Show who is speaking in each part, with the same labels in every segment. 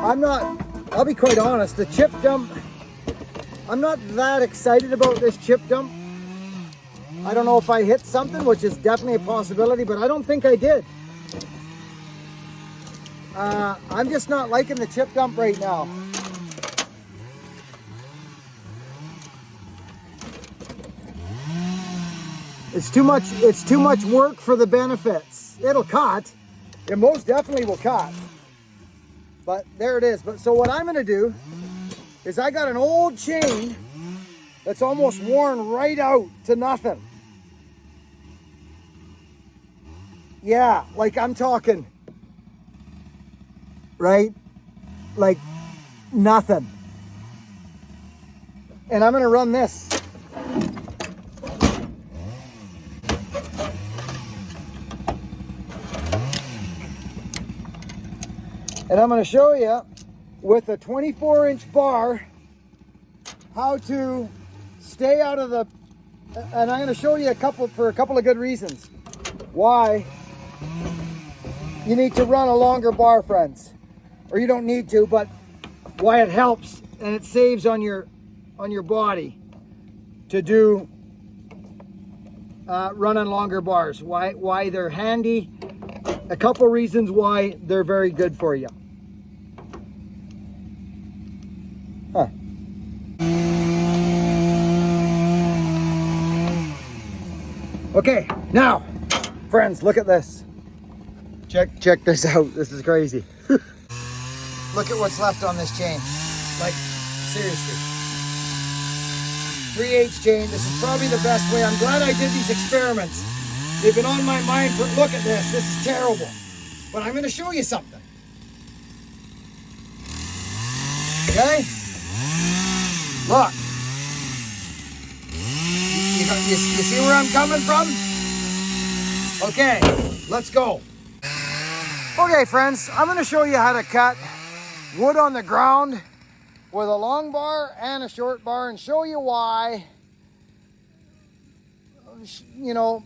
Speaker 1: I'll be quite honest, the chip dump, I'm not that excited about this chip dump. I don't know if I hit something, which is definitely a possibility, but I don't think I did. I'm just not liking the chip dump right now. It's too much work for the benefits. It'll cut. It most definitely will cut. But there it is. But so what I'm gonna do is I got an old chain that's almost worn right out to nothing. Yeah, like I'm talking, right? Like nothing. And I'm gonna run this. And I'm going to show you with a 24-inch bar how to stay out of the, and I'm going to show you for a couple of good reasons why you need to run a longer bar, friends. Or you don't need to, but why it helps and it saves on your body to do running longer bars. Why they're handy. A couple reasons why they're very good for you. Huh. Okay, now, friends, look at this. Check this out. This is crazy. Look at what's left on this chain. Like, seriously. 3/8 chain. This is probably the best way. I'm glad I did these experiments. They've been on my mind for, look at this. This is terrible. But I'm going to show you something. Okay? Look. You see where I'm coming from? Okay, let's go. Okay, friends, I'm going to show you how to cut wood on the ground with a long bar and a short bar and show you why, you know,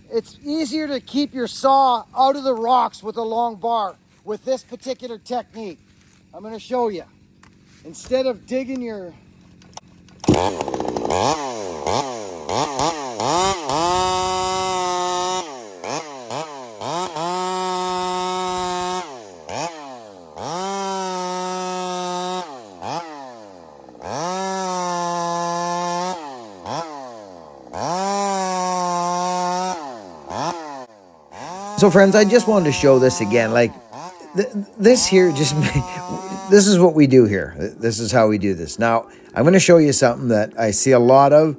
Speaker 1: it's easier to keep your saw out of the rocks with a long bar with this particular technique. I'm going to show you. Instead of digging your... So friends, I just wanted to show this again. Like this here, just this is what we do here. This is how we do this. Now, I'm going to show you something that I see a lot of,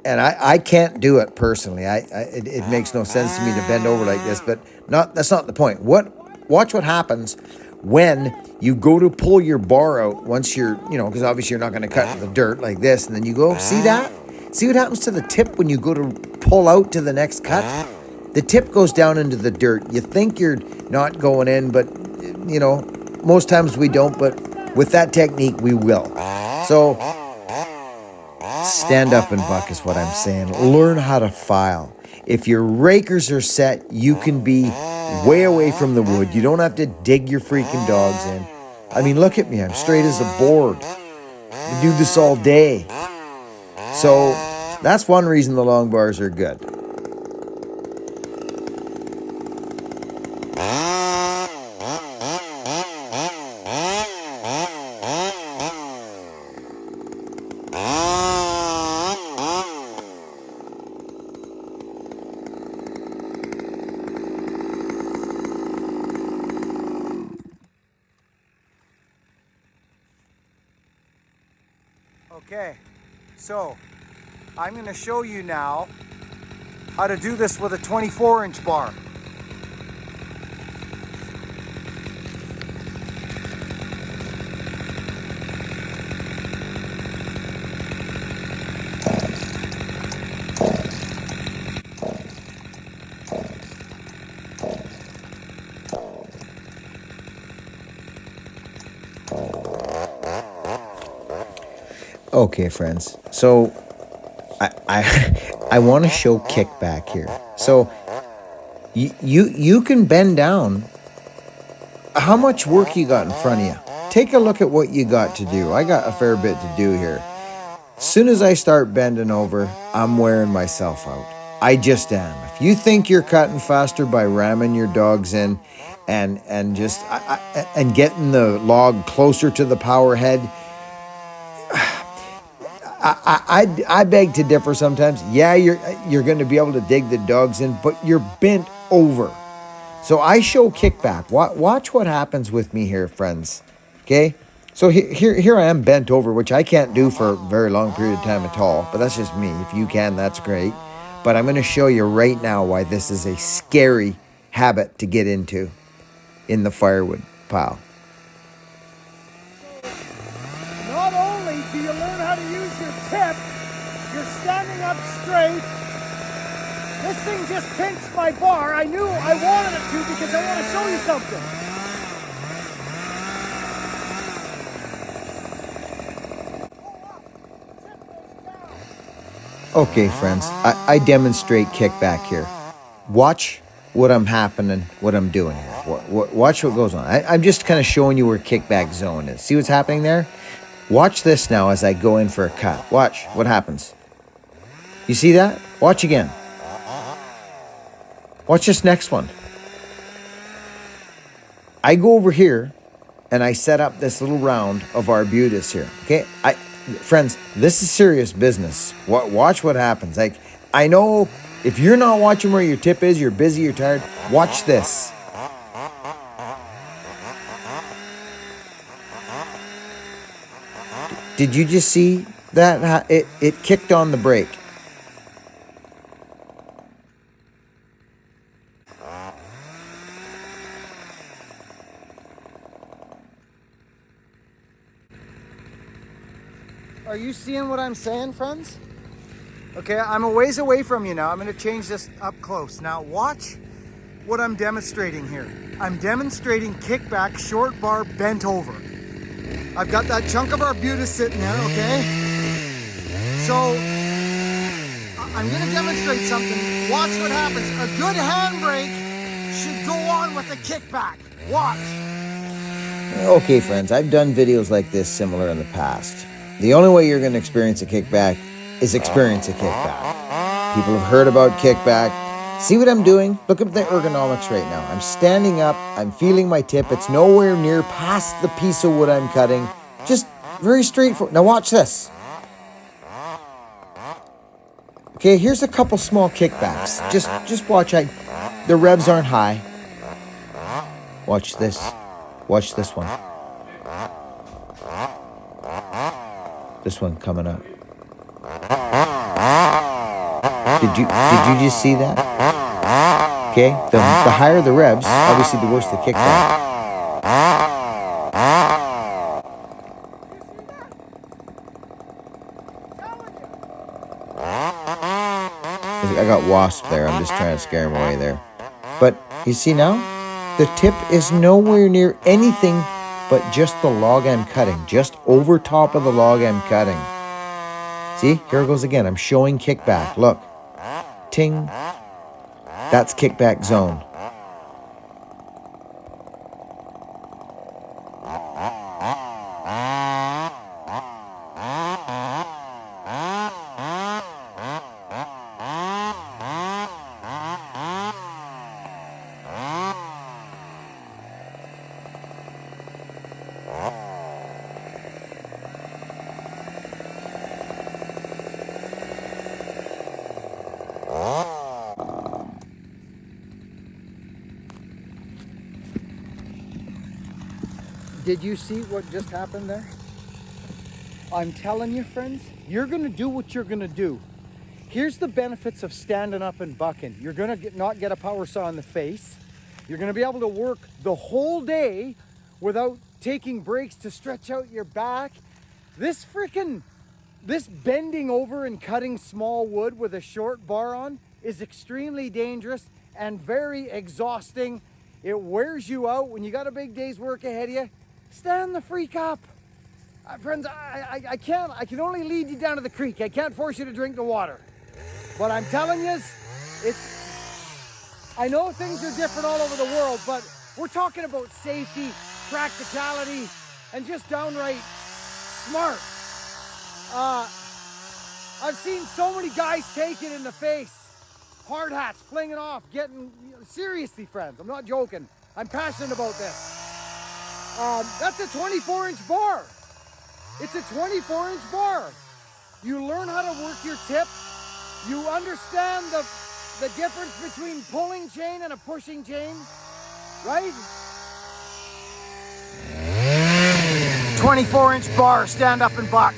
Speaker 1: and I can't do it personally. It makes no sense to me to bend over like this, but that's not the point. Watch what happens when you go to pull your bar out once you're, because obviously you're not going to cut in the dirt like this, and then you go, see that? See what happens to the tip when you go to pull out to the next cut? The tip goes down into the dirt. You think you're not going in, but, most times we don't, but with that technique, we will. So, stand up and buck is what I'm saying. Learn how to file. If your rakers are set, you can be way away from the wood. You don't have to dig your freaking dogs in. I mean, look at me. I'm straight as a board. I do this all day. So, that's one reason the long bars are good. Okay, so I'm going to show you now how to do this with a 24-inch bar. Okay, friends, so I want to show Kickback here. So you can bend down. How much work you got in front of you? take a look at what you got to do. I got a fair bit to do here. As soon as I start bending over, I'm wearing myself out. I just am. If you think you're cutting faster by ramming your dogs in and just and getting the log closer to the power head, I beg to differ sometimes. Yeah, you're going to be able to dig the dogs in, but you're bent over. So I show kickback. Watch what happens with me here, friends. Okay? So here I am bent over, which I can't do for a very long period of time at all. But that's just me. If you can, that's great. But I'm going to show you right now why this is a scary habit to get into in the firewood pile.
Speaker 2: Not only do you learn how to use your tip, you're standing up straight. This thing just pinched my bar. I knew I wanted it to because I want to show you something.
Speaker 1: Okay, friends, I demonstrate kickback here. Watch what I'm doing here. Watch what goes on. I'm just kind of showing you where kickback zone is. See what's happening there? Watch this now as I go in for a cut. Watch what happens. You see that? Watch again. Watch this next one. I go over here and I set up this little round of arbutus here. Okay, friends, this is serious business. Watch what happens. Like, I know if you're not watching where your tip is, you're busy, you're tired. Watch this. Did you just see that? It kicked on the brake.
Speaker 2: Are you seeing what I'm saying, friends? Okay, I'm a ways away from you now. I'm going to change this up close. Now watch what I'm demonstrating here. I'm demonstrating kickback, short bar, bent over. I've got that chunk of arbutus sitting there, okay? So I'm going to demonstrate something. Watch what happens. A good handbrake should go on with a kickback. Watch.
Speaker 1: Okay, friends, I've done videos like this similar in the past. The only way you're going to experience a kickback is experience a kickback. People have heard about kickback. See what I'm doing? Look at the ergonomics right now. I'm standing up. I'm feeling my tip. It's nowhere near past the piece of wood I'm cutting. Just very straightforward. Now watch this. Okay, here's a couple small kickbacks. Just watch. The revs aren't high. Watch this. Watch this one. This one coming up. Did you just see that? Okay, the higher the revs, obviously the worse the kickback. I got wasp there. I'm just trying to scare him away there. But you see now, the tip is nowhere near anything but just the log I'm cutting, just over top of the log I'm cutting. See, here it goes again. I'm showing kickback. Look, ting. That's kickback zone.
Speaker 2: Did you see what just happened there? I'm telling you, friends, you're going to do what you're going to do. Here's the benefits of standing up and bucking. You're going to not get a power saw in the face. You're going to be able to work the whole day without taking breaks to stretch out your back. This bending over and cutting small wood with a short bar on is extremely dangerous and very exhausting. It wears you out when you got a big day's work ahead of you. Stand the freak up. Friends, I can only lead you down to the creek. I can't force you to drink the water. But I'm telling you, I know things are different all over the world, but we're talking about safety, practicality. and just downright smart. I've seen so many guys take it in the face. Hard hats, flinging off, getting, seriously friends, I'm not joking. I'm passionate about this. That's a 24-inch bar. It's a 24-inch bar. You learn how to work your tip. You understand the difference between pulling chain and a pushing chain, right? 24-inch bar, stand up and buck.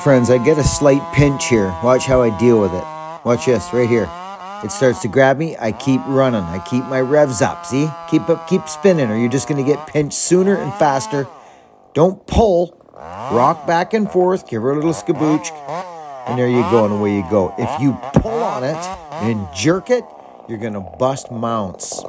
Speaker 1: Friends, I get a slight pinch here. Watch how I deal with it. Watch this, right here. It starts to grab me. I keep running. I keep my revs up. See? Keep spinning, or you're just going to get pinched sooner and faster. Don't pull. Rock back and forth. Give her a little skabooch. And there you go, and away you go. If you pull on it and jerk it, you're going to bust mounts.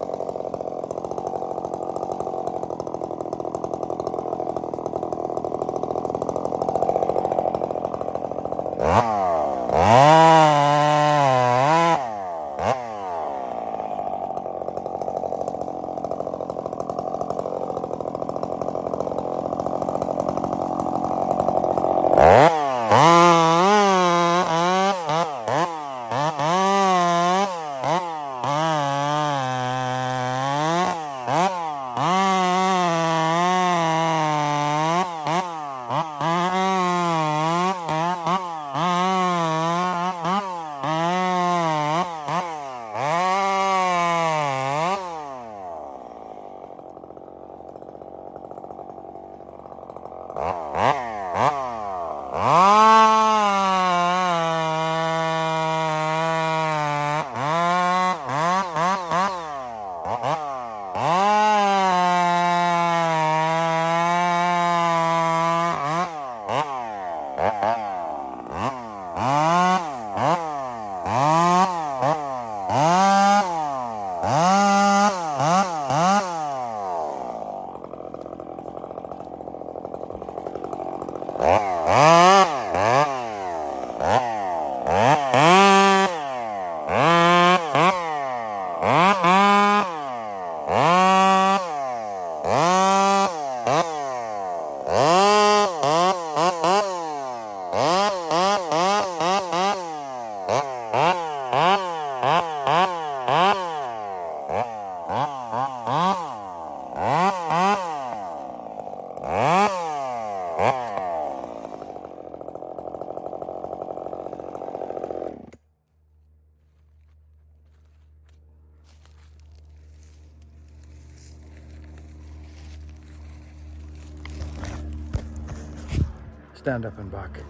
Speaker 1: Stand up and buck.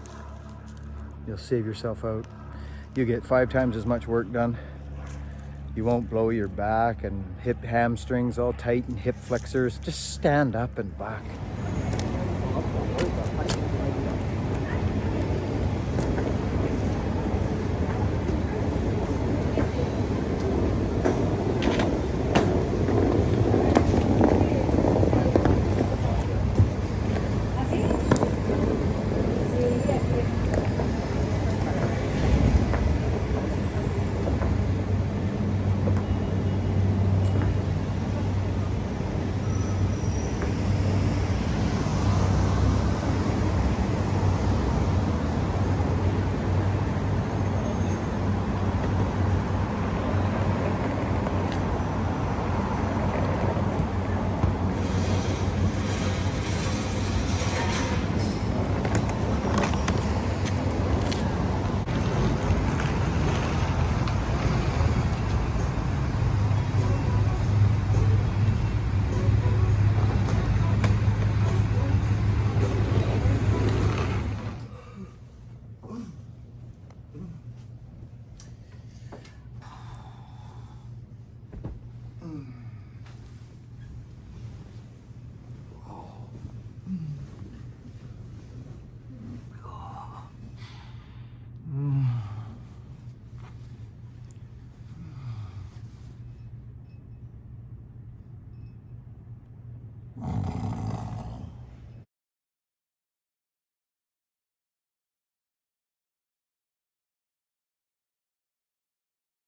Speaker 1: You'll save yourself out. You get 5 times as much work done. You won't blow your back and hip hamstrings all tight and hip flexors. Just stand up and buck.